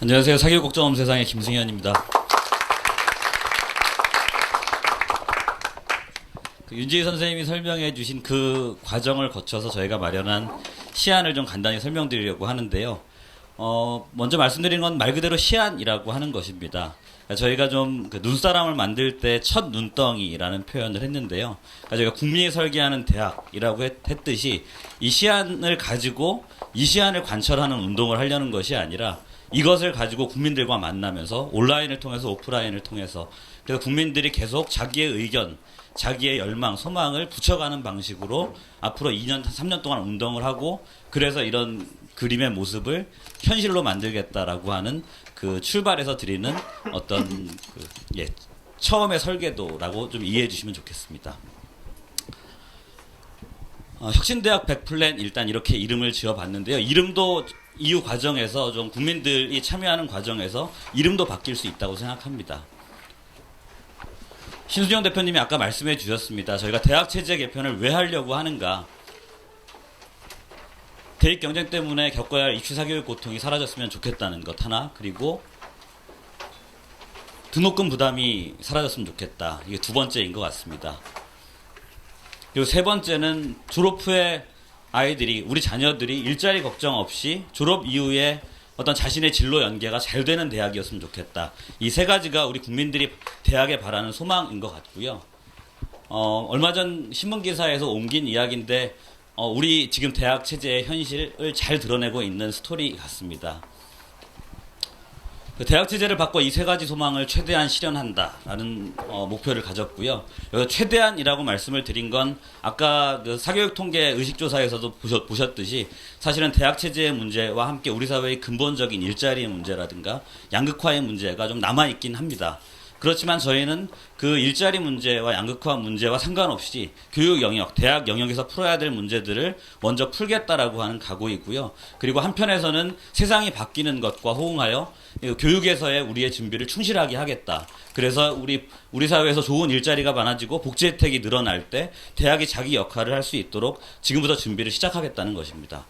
안녕하세요. 사교육 걱정 세상의 김승현입니다. 윤지희 선생님이 설명해 주신 그 과정을 거쳐서 저희가 마련한 시안을 좀 간단히 설명드리려고 하는데요. 먼저 말씀드린 건 말 그대로 시안이라고 하는 것입니다. 저희가 좀 눈사람을 만들 때 첫 눈덩이라는 표현을 했는데요. 저희가 국민이 설계하는 대학이라고 했듯이 이 시안을 가지고 이 시안을 관철하는 운동을 하려는 것이 아니라 이것을 가지고 국민들과 만나면서 온라인을 통해서 오프라인을 통해서 그래서 국민들이 계속 자기의 의견, 자기의 열망, 소망을 붙여가는 방식으로 앞으로 2년, 3년 동안 운동을 하고 그래서 이런 그림의 모습을 현실로 만들겠다라고 하는 그 출발에서 드리는 어떤 처음의 설계도라고 좀 이해해 주시면 좋겠습니다. 혁신대학 100플랜 일단 이렇게 이름을 지어봤는데요. 이름도 이후 과정에서 좀 국민들이 참여하는 과정에서 이름도 바뀔 수 있다고 생각합니다. 신순영 대표님이 아까 말씀해 주셨습니다. 저희가 대학 체제 개편을 왜 하려고 하는가. 대입 경쟁 때문에 겪어야 할 입시 사교육 고통이 사라졌으면 좋겠다는 것 하나, 그리고 등록금 부담이 사라졌으면 좋겠다. 이게 두 번째인 것 같습니다. 그리고 세 번째는 졸업 후에 아이들이, 우리 자녀들이 일자리 걱정 없이 졸업 이후에 어떤 자신의 진로 연계가 잘 되는 대학이었으면 좋겠다. 이 세 가지가 우리 국민들이 대학에 바라는 소망인 것 같고요. 얼마 전 신문기사에서 옮긴 이야기인데 우리 지금 대학 체제의 현실을 잘 드러내고 있는 스토리 같습니다. 대학 체제를 바꿔 이 세 가지 소망을 최대한 실현한다라는 목표를 가졌고요. 여기서 최대한이라고 말씀을 드린 건 아까 그 사교육 통계 의식조사에서도 보셨듯이 사실은 대학 체제의 문제와 함께 우리 사회의 근본적인 일자리의 문제라든가 양극화의 문제가 좀 남아있긴 합니다. 그렇지만 저희는 그 일자리 문제와 양극화 문제와 상관없이 교육 영역, 대학 영역에서 풀어야 될 문제들을 먼저 풀겠다라고 하는 각오이고요. 그리고 한편에서는 세상이 바뀌는 것과 호응하여 교육에서의 우리의 준비를 충실하게 하겠다. 그래서 우리 사회에서 좋은 일자리가 많아지고 복지 혜택이 늘어날 때 대학이 자기 역할을 할 수 있도록 지금부터 준비를 시작하겠다는 것입니다.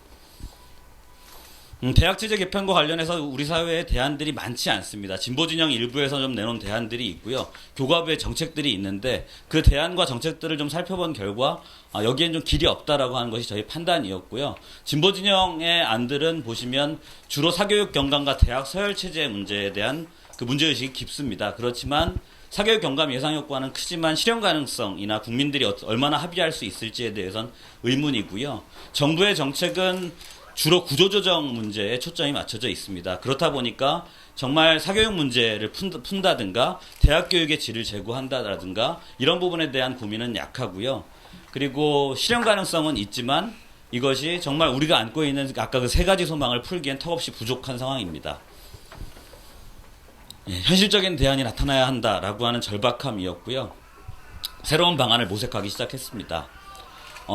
대학 체제 개편과 관련해서 우리 사회에 대안들이 많지 않습니다. 진보진영 일부에서 좀 내놓은 대안들이 있고요. 교과부의 정책들이 있는데 그 대안과 정책들을 좀 살펴본 결과 여기엔 좀 길이 없다라고 하는 것이 저희 판단이었고요. 진보진영의 안들은 보시면 주로 사교육 경감과 대학 서열 체제 문제에 대한 그 문제의식이 깊습니다. 그렇지만 사교육 경감 예상 효과는 크지만 실현 가능성이나 국민들이 얼마나 합의할 수 있을지에 대해서는 의문이고요. 정부의 정책은 주로 구조조정 문제에 초점이 맞춰져 있습니다. 그렇다 보니까 정말 사교육 문제를 푼다든가 대학 교육의 질을 제고한다든가 이런 부분에 대한 고민은 약하고요. 그리고 실현 가능성은 있지만 이것이 정말 우리가 안고 있는 아까 그 세 가지 소망을 풀기엔 턱없이 부족한 상황입니다. 현실적인 대안이 나타나야 한다라고 하는 절박함이었고요. 새로운 방안을 모색하기 시작했습니다.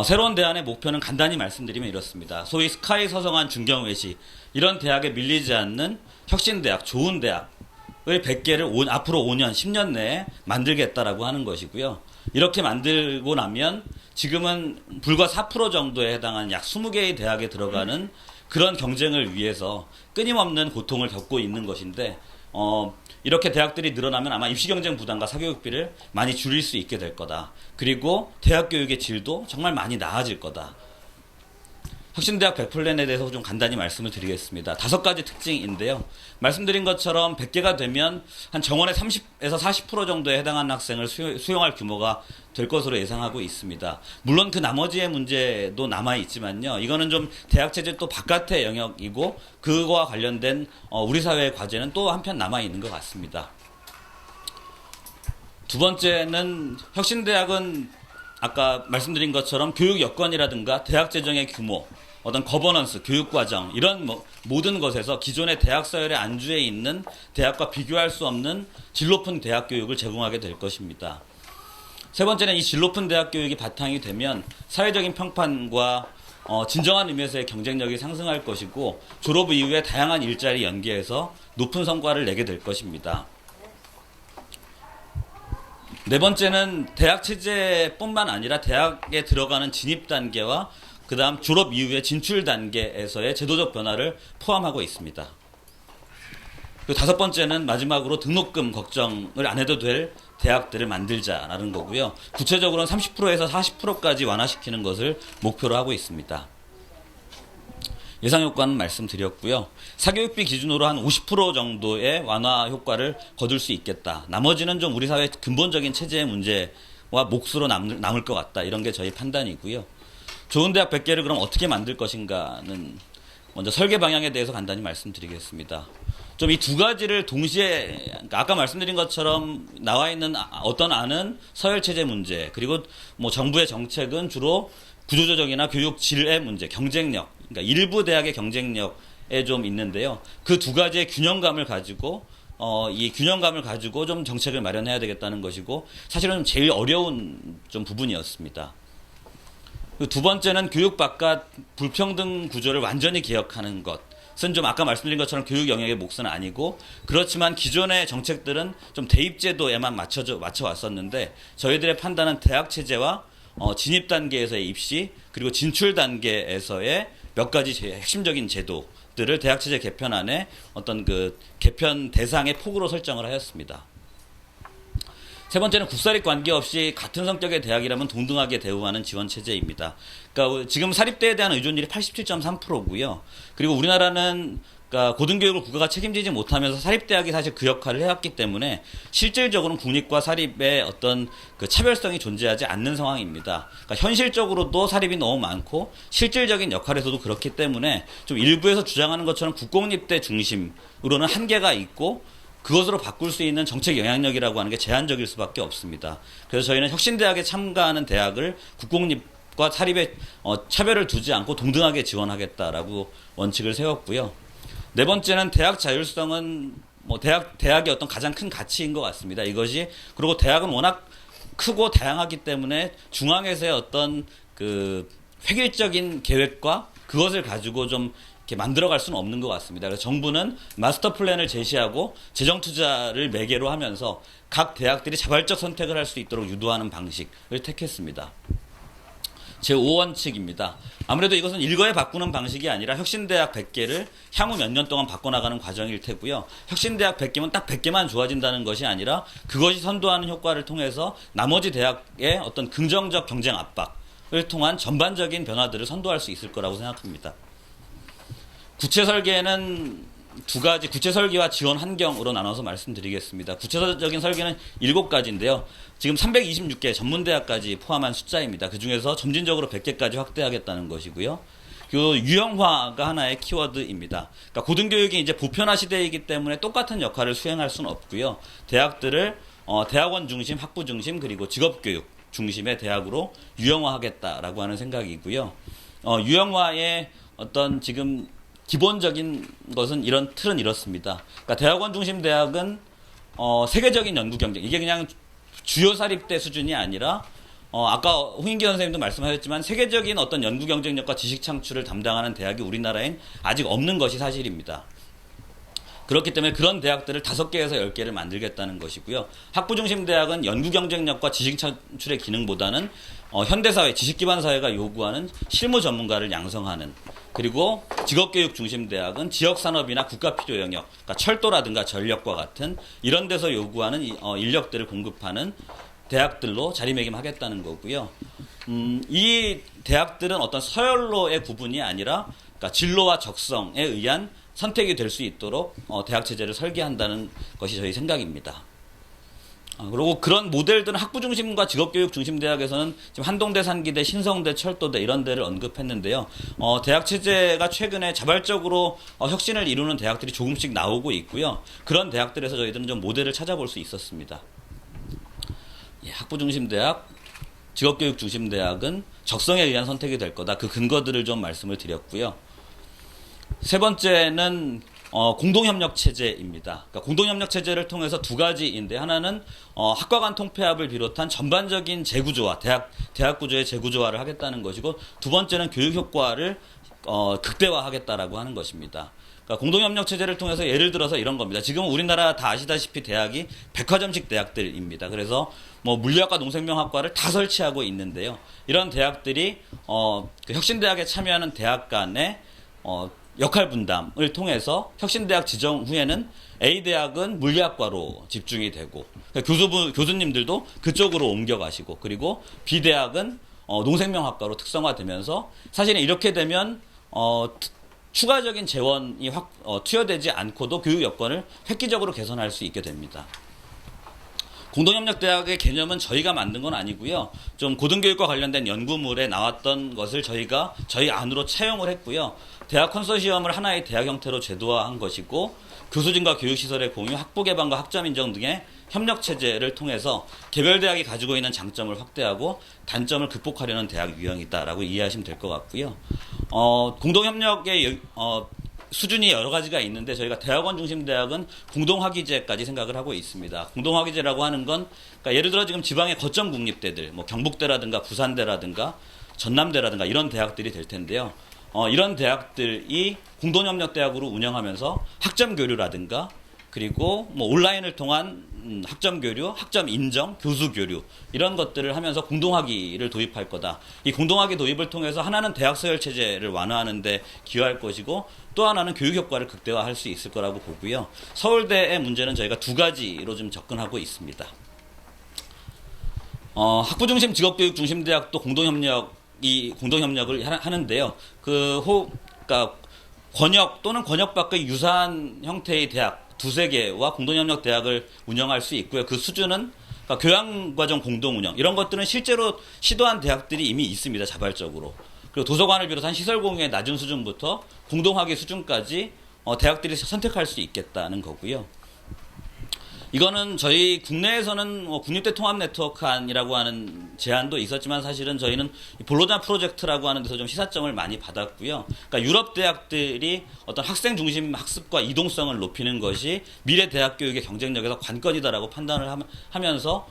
새로운 대안의 목표는 간단히 말씀드리면 이렇습니다. 소위 스카이 서성한 중경외시, 이런 대학에 밀리지 않는 혁신대학, 좋은 대학을 100개를 앞으로 5년, 10년 내에 만들겠다라고 하는 것이고요. 이렇게 만들고 나면 지금은 불과 4% 정도에 해당하는 약 20개의 대학에 들어가는 그런 경쟁을 위해서 끊임없는 고통을 겪고 있는 것인데 이렇게 대학들이 늘어나면 아마 입시 경쟁 부담과 사교육비를 많이 줄일 수 있게 될 거다. 그리고 대학 교육의 질도 정말 많이 나아질 거다. 혁신대학 100플랜에 대해서 좀 간단히 말씀을 드리겠습니다. 5가지 특징인데요. 말씀드린 것처럼 100개가 되면 한 정원의 30에서 40% 정도에 해당하는 학생을 수용할 규모가 될 것으로 예상하고 있습니다. 물론 그 나머지의 문제도 남아있지만요. 이거는 좀 대학체제 또 바깥의 영역이고 그거와 관련된 우리 사회의 과제는 또 한편 남아있는 것 같습니다. 두 번째는 혁신대학은 아까 말씀드린 것처럼 교육 여건이라든가 대학 재정의 규모, 어떤 거버넌스, 교육과정 이런 모든 것에서 기존의 대학 서열의 안주에 있는 대학과 비교할 수 없는 질 높은 대학 교육을 제공하게 될 것입니다. 세 번째는 이 질 높은 대학 교육이 바탕이 되면 사회적인 평판과 진정한 의미에서의 경쟁력이 상승할 것이고 졸업 이후에 다양한 일자리 연계에서 높은 성과를 내게 될 것입니다. 네 번째는 대학 체제뿐만 아니라 대학에 들어가는 진입 단계와 그 다음 졸업 이후의 진출 단계에서의 제도적 변화를 포함하고 있습니다. 그리고 다섯 번째는 마지막으로 등록금 걱정을 안 해도 될 대학들을 만들자라는 거고요. 구체적으로는 30%에서 40%까지 완화시키는 것을 목표로 하고 있습니다. 예상 효과는 말씀드렸고요. 사교육비 기준으로 한 50% 정도의 완화 효과를 거둘 수 있겠다. 나머지는 좀 우리 사회 근본적인 체제의 문제와 몫으로 남을 것 같다. 이런 게 저희 판단이고요. 좋은 대학 100개를 그럼 어떻게 만들 것인가는 먼저 설계 방향에 대해서 간단히 말씀드리겠습니다. 좀 이 두 가지를 동시에, 그러니까 아까 말씀드린 것처럼 나와 있는 어떤 안은 서열 체제 문제, 그리고 뭐 정부의 정책은 주로 구조조정이나 교육 질의 문제, 경쟁력, 그러니까 일부 대학의 경쟁력에 좀 있는데요. 그 두 가지의 균형감을 가지고 이 균형감을 가지고 좀 정책을 마련해야 되겠다는 것이고, 사실은 제일 어려운 좀 부분이었습니다. 두 번째는 교육 바깥 불평등 구조를 완전히 개혁하는 것은 좀 아까 말씀드린 것처럼 교육 영역의 몫은 아니고, 그렇지만 기존의 정책들은 좀 대입제도에만 맞춰 왔었는데, 저희들의 판단은 대학 체제와 진입 단계에서의 입시, 그리고 진출 단계에서의 몇 가지 핵심적인 제도들을 대학 체제 개편안에 어떤 그 개편 대상의 폭으로 설정을 하였습니다. 세 번째는 국사립 관계없이 같은 성격의 대학이라면 동등하게 대우하는 지원 체제입니다. 그러니까 지금 사립대에 대한 의존율이 87.3%고요. 그리고 우리나라는 그러니까 고등교육을 국가가 책임지지 못하면서 사립대학이 사실 그 역할을 해왔기 때문에 실질적으로는 국립과 사립의 어떤 그 차별성이 존재하지 않는 상황입니다. 그러니까 현실적으로도 사립이 너무 많고 실질적인 역할에서도 그렇기 때문에 좀 일부에서 주장하는 것처럼 국공립대 중심으로는 한계가 있고, 그것으로 바꿀 수 있는 정책 영향력이라고 하는 게 제한적일 수밖에 없습니다. 그래서 저희는 혁신대학에 참가하는 대학을 국공립과 사립에 차별을 두지 않고 동등하게 지원하겠다라고 원칙을 세웠고요. 네 번째는 대학 자율성은 뭐 대학의 어떤 가장 큰 가치인 것 같습니다. 이것이, 그리고 대학은 워낙 크고 다양하기 때문에 중앙에서의 어떤 그 획일적인 계획과 그것을 가지고 좀 이렇게 만들어갈 수는 없는 것 같습니다. 그래서 정부는 마스터 플랜을 제시하고 재정 투자를 매개로 하면서 각 대학들이 자발적 선택을 할 수 있도록 유도하는 방식을 택했습니다. 제5원칙입니다. 아무래도 이것은 일거에 바꾸는 방식이 아니라 혁신대학 100개를 향후 몇 년 동안 바꿔나가는 과정일 테고요. 혁신대학 100개면 딱 100개만 좋아진다는 것이 아니라 그것이 선도하는 효과를 통해서 나머지 대학의 어떤 긍정적 경쟁 압박을 통한 전반적인 변화들을 선도할 수 있을 거라고 생각합니다. 구체 설계는 두 가지, 구체 설계와 지원 환경으로 나눠서 말씀드리겠습니다. 구체적인 설계는 7가지인데요. 지금 326개 전문대학까지 포함한 숫자입니다. 그 중에서 점진적으로 100개까지 확대하겠다는 것이고요. 그 유형화가 하나의 키워드입니다. 그러니까 고등교육이 이제 보편화 시대이기 때문에 똑같은 역할을 수행할 수는 없고요. 대학들을 대학원 중심, 학부 중심, 그리고 직업교육 중심의 대학으로 유형화하겠다라고 하는 생각이고요. 유형화의 어떤 지금 기본적인 것은 이런 틀은 이렇습니다. 그러니까 대학원 중심 대학은 세계적인 연구 경쟁, 이게 그냥 주요 사립대 수준이 아니라 아까 홍인기 선생님도 말씀하셨지만 세계적인 어떤 연구 경쟁력과 지식 창출을 담당하는 대학이 우리나라엔 아직 없는 것이 사실입니다. 그렇기 때문에 그런 대학들을 5개에서 10개를 만들겠다는 것이고요. 학부중심 대학은 연구 경쟁력과 지식 창출의 기능보다는 현대사회, 지식기반 사회가 요구하는 실무 전문가를 양성하는, 그리고 직업교육 중심 대학은 지역산업이나 국가 필요 영역, 그러니까 철도라든가 전력과 같은 이런 데서 요구하는 인력들을 공급하는 대학들로 자리매김하겠다는 거고요. 이 대학들은 어떤 서열로의 구분이 아니라 그러니까 진로와 적성에 의한 선택이 될 수 있도록 대학 체제를 설계한다는 것이 저희 생각입니다. 그리고 그런 모델들은 학부 중심과 직업교육 중심 대학에서는 지금 한동대, 산기대, 신성대, 철도대 이런 데를 언급했는데요. 대학 체제가 최근에 자발적으로 혁신을 이루는 대학들이 조금씩 나오고 있고요. 그런 대학들에서 저희들은 좀 모델을 찾아볼 수 있었습니다. 학부 중심 대학, 직업교육 중심 대학은 적성에 의한 선택이 될 거다. 그 근거들을 좀 말씀을 드렸고요. 세 번째는 공동협력 체제입니다. 그러니까 공동협력 체제를 통해서 두 가지인데, 하나는 학과 간 통폐합을 비롯한 전반적인 재구조화, 대학 구조의 재구조화를 하겠다는 것이고, 두 번째는 교육 효과를 극대화하겠다라고 하는 것입니다. 그러니까 공동협력 체제를 통해서 예를 들어서 이런 겁니다. 지금 우리나라 다 아시다시피 대학이 백화점식 대학들입니다. 그래서 뭐 물리학과 농생명학과를 다 설치하고 있는데요. 이런 대학들이 그 혁신대학에 참여하는 대학 간에 역할 분담을 통해서 혁신대학 지정 후에는 A대학은 물리학과로 집중이 되고 교수님들도 그쪽으로 옮겨가시고 그리고 B대학은 농생명학과로 특성화되면서 사실은 이렇게 되면 추가적인 재원이 투여되지 않고도 교육 여건을 획기적으로 개선할 수 있게 됩니다. 공동협력대학의 개념은 저희가 만든 건 아니고요. 좀 고등교육과 관련된 연구물에 나왔던 것을 저희가 저희 안으로 차용을 했고요. 대학 컨소시엄을 하나의 대학 형태로 제도화한 것이고 교수진과 교육시설의 공유, 학부 개방과 학점 인정 등의 협력체제를 통해서 개별 대학이 가지고 있는 장점을 확대하고 단점을 극복하려는 대학 유형이다라고 이해하시면 될 것 같고요. 공동협력의 수준이 여러 가지가 있는데 저희가 대학원 중심 대학은 공동학위제까지 생각을 하고 있습니다. 공동학위제라고 하는 건 그러니까 예를 들어 지금 지방의 거점 국립대들, 뭐 경북대라든가 부산대라든가 전남대라든가 이런 대학들이 될 텐데요. 이런 대학들이 공동협력 대학으로 운영하면서 학점 교류라든가 그리고 뭐 온라인을 통한 학점 교류, 학점 인정, 교수 교류 이런 것들을 하면서 공동학위를 도입할 거다. 이 공동학위 도입을 통해서 하나는 대학 서열 체제를 완화하는 데 기여할 것이고 또 하나는 교육 효과를 극대화할 수 있을 거라고 보고요. 서울대의 문제는 저희가 두 가지로 좀 접근하고 있습니다. 학부 중심 직업교육 중심 대학도 공동협력을 하는데요. 그러니까 권역 또는 권역 밖의 유사한 형태의 대학 두세 개와 공동협력 대학을 운영할 수 있고요. 그 수준은 그러니까 교양과정 공동운영 이런 것들은 실제로 시도한 대학들이 이미 있습니다. 자발적으로. 그리고 도서관을 비롯한 시설 공유의 낮은 수준부터 공동학위 수준까지 대학들이 선택할 수 있겠다는 거고요. 이거는 저희 국내에서는 국립대 통합 네트워크안이라고 하는 제안도 있었지만 사실은 저희는 볼로자 프로젝트라고 하는 데서 좀 시사점을 많이 받았고요. 그러니까 유럽 대학들이 어떤 학생 중심 학습과 이동성을 높이는 것이 미래 대학 교육의 경쟁력에서 관건이다라고 판단을 하면서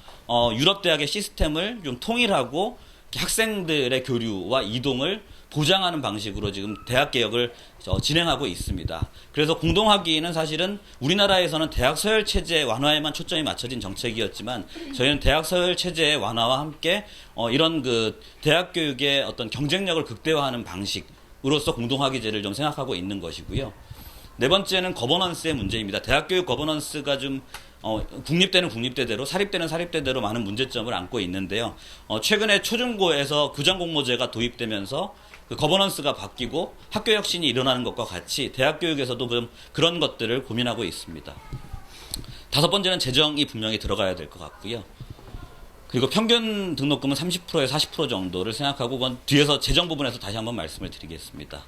유럽 대학의 시스템을 좀 통일하고 학생들의 교류와 이동을 보장하는 방식으로 지금 대학 개혁을 진행하고 있습니다. 그래서 공동학위는 사실은 우리나라에서는 대학 서열 체제 완화에만 초점이 맞춰진 정책이었지만 저희는 대학 서열 체제의 완화와 함께 이런 그 대학 교육의 어떤 경쟁력을 극대화하는 방식으로서 공동학위제를 좀 생각하고 있는 것이고요. 네 번째는 거버넌스의 문제입니다. 대학 교육 거버넌스가 좀 국립대는 국립대대로 사립대는 사립대대로 많은 문제점을 안고 있는데요. 최근에 초중고에서 교장공모제가 도입되면서 그 거버넌스가 바뀌고 학교 혁신이 일어나는 것과 같이 대학 교육에서도 그런 것들을 고민하고 있습니다. 다섯 번째는 재정이 분명히 들어가야 될 것 같고요. 그리고 평균 등록금은 30%에서 40% 정도를 생각하고 그건 뒤에서 재정 부분에서 다시 한번 말씀을 드리겠습니다.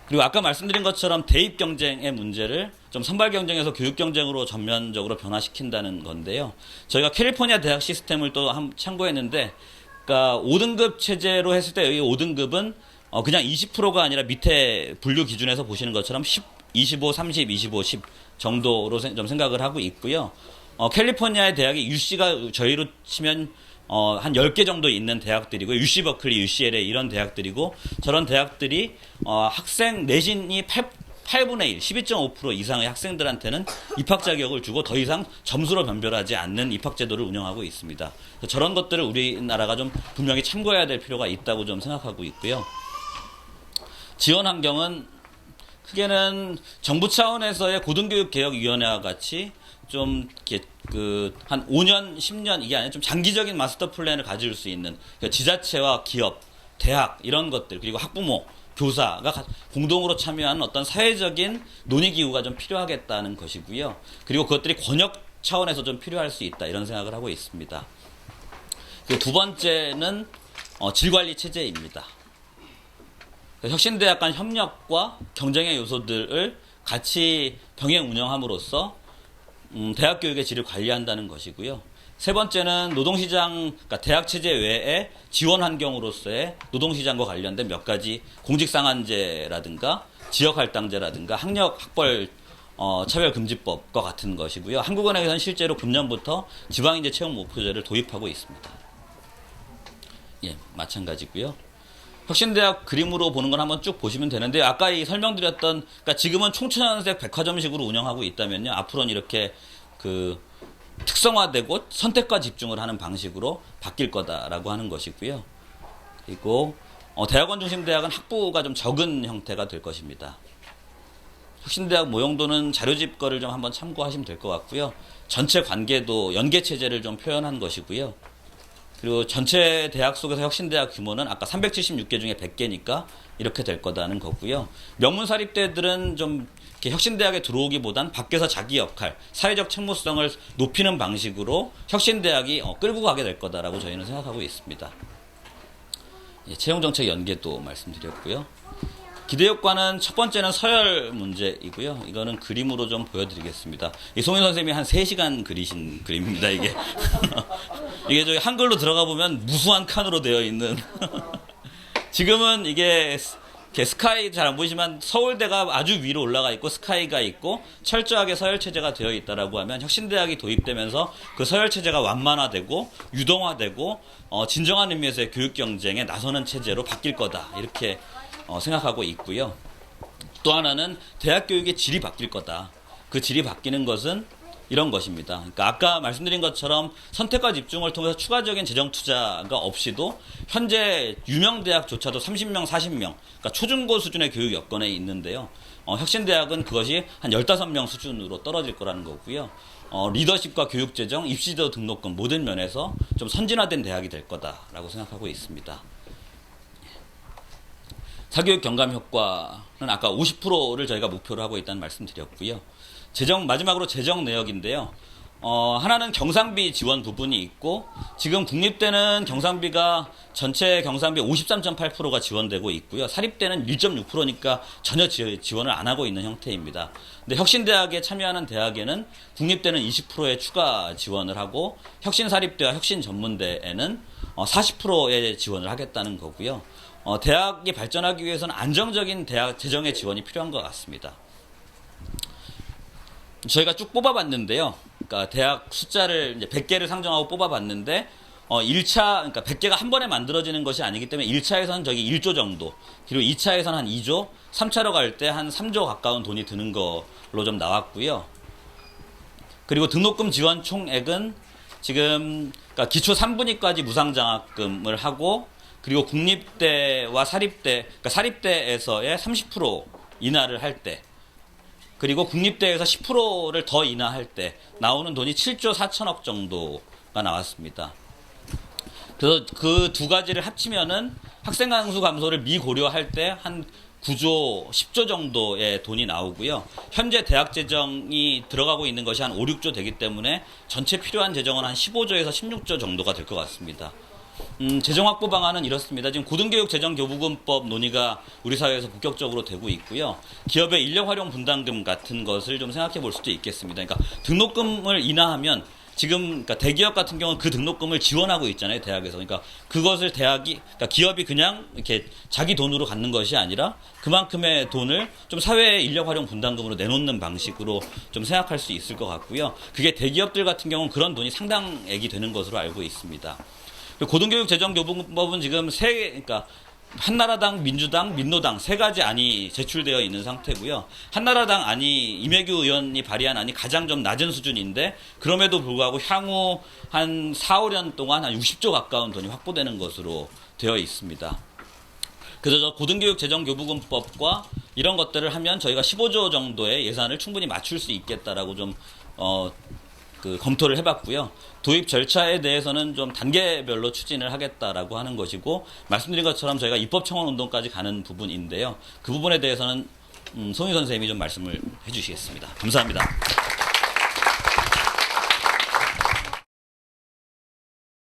그리고 아까 말씀드린 것처럼 대입 경쟁의 문제를 좀 선발 경쟁에서 교육 경쟁으로 전면적으로 변화시킨다는 건데요. 저희가 캘리포니아 대학 시스템을 또 참고했는데, 그러니까 5등급 체제로 했을 때 이 5등급은 그냥 20%가 아니라 밑에 분류 기준에서 보시는 것처럼 10, 25, 30, 25, 10 정도로 좀 생각을 하고 있고요. 캘리포니아의 대학이 UC가 저희로 치면 한 10개 정도 있는 대학들이고 UC 버클리, UCLA 이런 대학들이고 저런 대학들이 학생 내신이 8분의 1, 12.5% 이상의 학생들한테는 입학 자격을 주고 더 이상 점수로 변별하지 않는 입학 제도를 운영하고 있습니다. 저런 것들을 우리나라가 좀 분명히 참고해야 될 필요가 있다고 좀 생각하고 있고요. 지원 환경은 크게는 정부 차원에서의 고등교육개혁위원회와 같이 좀 한 5년, 10년 이게 아니라 좀 장기적인 마스터 플랜을 가질 수 있는 그러니까 지자체와 기업, 대학 이런 것들 그리고 학부모, 교사가 공동으로 참여하는 어떤 사회적인 논의 기구가 좀 필요하겠다는 것이고요. 그리고 그것들이 권역 차원에서 좀 필요할 수 있다 이런 생각을 하고 있습니다. 그리고 두 번째는 질관리 체제입니다. 혁신대학 간 협력과 경쟁의 요소들을 같이 병행 운영함으로써 대학 교육의 질을 관리한다는 것이고요. 세 번째는 노동시장, 그러니까 대학 체제 외에 지원 환경으로서의 노동시장과 관련된 몇 가지 공직상한제라든가 지역할당제라든가 학력학벌 차별금지법과 같은 것이고요. 한국은행에서는 실제로 금년부터 지방인재 채용 목표제를 도입하고 있습니다. 예, 마찬가지고요. 혁신대학 그림으로 보는 건 한번 쭉 보시면 되는데 아까 설명드렸던 그러니까 지금은 총천연색 백화점식으로 운영하고 있다면요. 앞으로는 이렇게 특성화되고 선택과 집중을 하는 방식으로 바뀔 거다라고 하는 것이고요. 그리고 대학원 중심 대학은 학부가 좀 적은 형태가 될 것입니다. 혁신대학 모형도는 자료집 거를 좀 한번 참고하시면 될 것 같고요. 전체 관계도 연계 체제를 좀 표현한 것이고요. 그리고 전체 대학 속에서 혁신대학 규모는 아까 376개 중에 100개니까 이렇게 될 거다는 거고요. 명문사립대들은 좀 이렇게 혁신대학에 들어오기보단 밖에서 자기 역할, 사회적 책무성을 높이는 방식으로 혁신대학이 끌고 가게 될 거다라고 저희는 생각하고 있습니다. 채용정책 연계도 말씀드렸고요. 기대효과는 첫 번째는 서열 문제이고요. 이거는 그림으로 좀 보여드리겠습니다. 송윤 선생님이 한 3시간 그리신 그림입니다, 이게. 이게 저기 한글로 들어가 보면 무수한 칸으로 되어 있는. 지금은 이게 스카이 잘 안 보이지만 서울대가 아주 위로 올라가 있고 스카이가 있고 철저하게 서열체제가 되어 있다라고 하면 혁신대학이 도입되면서 그 서열체제가 완만화되고 유동화되고 진정한 의미에서의 교육경쟁에 나서는 체제로 바뀔 거다. 이렇게 생각하고 있고요. 또 하나는 대학 교육의 질이 바뀔 거다. 그 질이 바뀌는 것은 이런 것입니다. 그러니까 아까 말씀드린 것처럼 선택과 집중을 통해서 추가적인 재정 투자가 없이도 현재 유명 대학조차도 30명, 40명, 그러니까 초중고 수준의 교육 여건에 있는데요. 혁신대학은 그것이 한 15명 수준으로 떨어질 거라는 거고요. 리더십과 교육재정, 입시제도 등록금 모든 면에서 좀 선진화된 대학이 될 거다라고 생각하고 있습니다. 사교육 경감 효과는 아까 50%를 저희가 목표로 하고 있다는 말씀 드렸고요. 마지막으로 재정 내역인데요. 하나는 경상비 지원 부분이 있고, 지금 국립대는 경상비가 전체 경상비 53.8%가 지원되고 있고요. 사립대는 1.6%니까 전혀 지원을 안 하고 있는 형태입니다. 근데 혁신대학에 참여하는 대학에는 국립대는 20%의 추가 지원을 하고, 혁신사립대와 혁신전문대에는 40%의 지원을 하겠다는 거고요. 대학이 발전하기 위해서는 안정적인 대학 재정의 지원이 필요한 것 같습니다. 저희가 쭉 뽑아봤는데요. 그러니까 대학 숫자를 이제 100개를 상정하고 뽑아봤는데, 1차, 그러니까 100개가 한 번에 만들어지는 것이 아니기 때문에 1차에서는 저기 1조 정도, 그리고 2차에서는 한 2조, 3차로 갈 때 한 3조 가까운 돈이 드는 걸로 좀 나왔고요. 그리고 등록금 지원 총액은 지금, 그러니까 기초 3분위까지 무상장학금을 하고, 그리고 국립대와 사립대, 그러니까 사립대에서의 30% 인하를 할 때, 그리고 국립대에서 10%를 더 인하할 때 나오는 돈이 7조 4천억 정도가 나왔습니다. 그래서 그 두 가지를 합치면은 학생 강수 감소를 미고려할 때 한 9조, 10조 정도의 돈이 나오고요. 현재 대학 재정이 들어가고 있는 것이 한 5, 6조 되기 때문에 전체 필요한 재정은 한 15조에서 16조 정도가 될 것 같습니다. 재정 확보 방안은 이렇습니다. 지금 고등교육 재정 교부금법 논의가 우리 사회에서 본격적으로 되고 있고요. 기업의 인력 활용 분담금 같은 것을 좀 생각해 볼 수도 있겠습니다. 그러니까 등록금을 인하하면 지금 그러니까 대기업 같은 경우는 그 등록금을 지원하고 있잖아요, 대학에서. 그러니까 그것을 그러니까 기업이 그냥 이렇게 자기 돈으로 갖는 것이 아니라 그만큼의 돈을 좀 사회의 인력 활용 분담금으로 내놓는 방식으로 좀 생각할 수 있을 것 같고요. 그게 대기업들 같은 경우는 그런 돈이 상당액이 되는 것으로 알고 있습니다. 고등교육 재정 교부금법은 지금 그러니까 한나라당, 민주당, 민노당 세 가지 안이 제출되어 있는 상태고요. 한나라당 안이 이매규 의원이 발의한 안이 가장 좀 낮은 수준인데 그럼에도 불구하고 향후 한 4, 5년 동안 한 60조 가까운 돈이 확보되는 것으로 되어 있습니다. 그래서 고등교육 재정 교부금법과 이런 것들을 하면 저희가 15조 정도의 예산을 충분히 맞출 수 있겠다라고 좀 검토를 해봤고요. 도입 절차에 대해서는 좀 단계별로 추진을 하겠다라고 하는 것이고, 말씀드린 것처럼 저희가 입법청원 운동까지 가는 부분인데요. 그 부분에 대해서는 송희 선생님이 좀 말씀을 해주시겠습니다. 감사합니다.